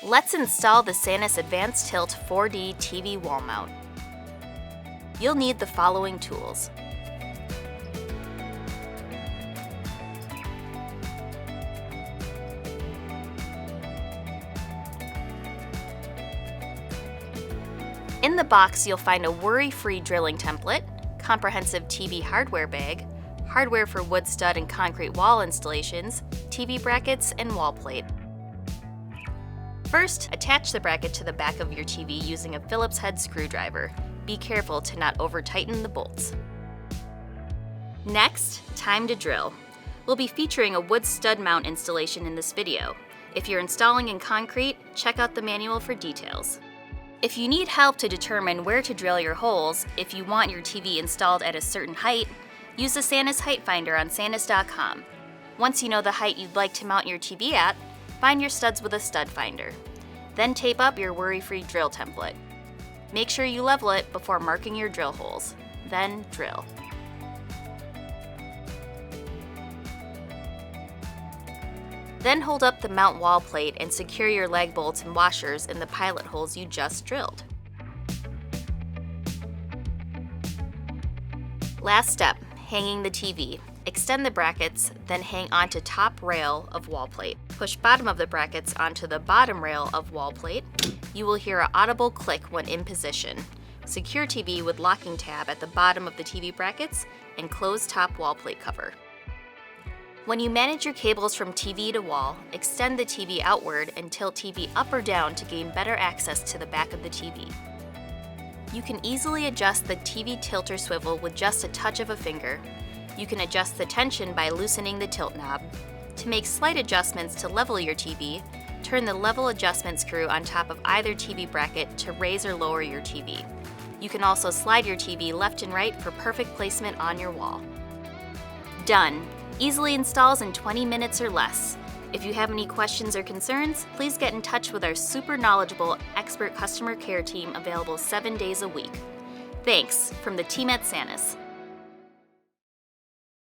Let's install the SANUS Advanced Tilt 4D TV wall mount. You'll need the following tools. In the box, you'll find a worry-free drilling template, comprehensive TV hardware bag, hardware for wood stud and concrete wall installations, TV brackets, and wall plate. First, attach the bracket to the back of your TV using a Phillips head screwdriver. Be careful to not over-tighten the bolts. Next, time to drill. We'll be featuring a wood stud mount installation in this video. If you're installing in concrete, check out the manual for details. If you need help to determine where to drill your holes, if you want your TV installed at a certain height, use the SANUS Height Finder on sanus.com. Once you know the height you'd like to mount your TV at, find your studs with a stud finder. Then tape up your worry-free drill template. Make sure you level it before marking your drill holes. Then drill. Then hold up the mount wall plate and secure your lag bolts and washers in the pilot holes you just drilled. Last step, hanging the TV. Extend the brackets, then hang onto top rail of wall plate. Push bottom of the brackets onto the bottom rail of wall plate. You will hear an audible click when in position. Secure TV with locking tab at the bottom of the TV brackets and close top wall plate cover. When you manage your cables from TV to wall, extend the TV outward and tilt TV up or down to gain better access to the back of the TV. You can easily adjust the TV tilt or swivel with just a touch of a finger. You can adjust the tension by loosening the tilt knob. To make slight adjustments to level your TV, turn the level adjustment screw on top of either TV bracket to raise or lower your TV. You can also slide your TV left and right for perfect placement on your wall. Done! Easily installs in 20 minutes or less. If you have any questions or concerns, please get in touch with our super knowledgeable expert customer care team available 7 days a week. Thanks from the team at SANUS.